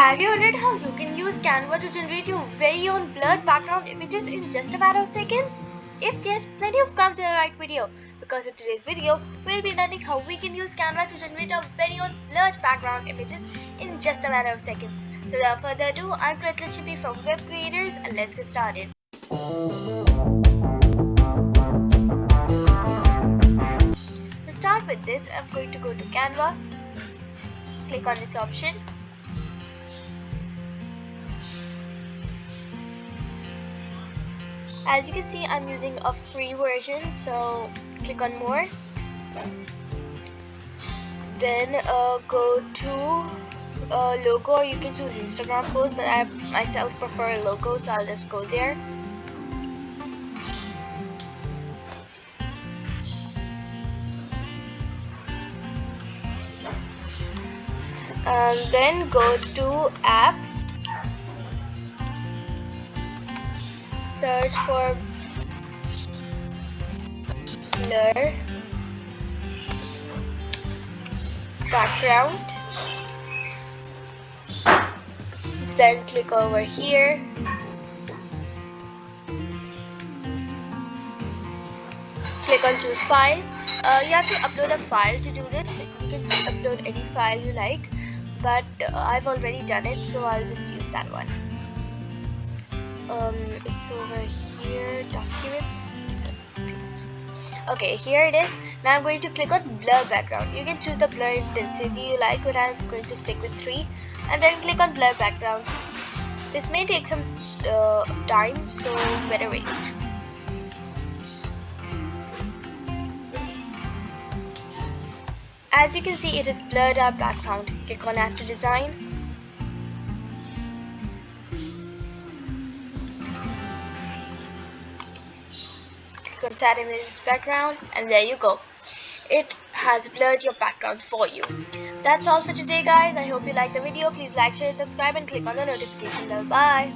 Have you wondered how you can use Canva to generate your very own blurred background images in just a matter of seconds? If yes, then you've come to the right video, because in today's video, we'll be learning how we can use Canva to generate our very own blurred background images in just a matter of seconds. So without further ado, I'm Chippy from Web Creators, and let's get started. To start with this, I'm going to go to Canva, click on this option. As you can see, I'm using a free version, so click on more. Then go to logo, or you can choose Instagram post, but I myself prefer logo, so I'll just go there. Then go to apps, search for blur background, then click over here, click on choose file. You have to upload a file to do this. You can upload any file you like, but I've already done it, so I'll just use that one. It's over here, document. Okay, here it is. Now I'm going to click on blur background. You can choose the blur intensity you like, but I'm going to stick with 3, and then click on blur background. This may take some time, so better wait. As you can see, it is blurred our background. Click on add to design. Click on set images background, and there you go. It has blurred your background for you. That's all for today, guys. I hope you liked the video. Please like, share, subscribe, and click on the notification bell. Bye.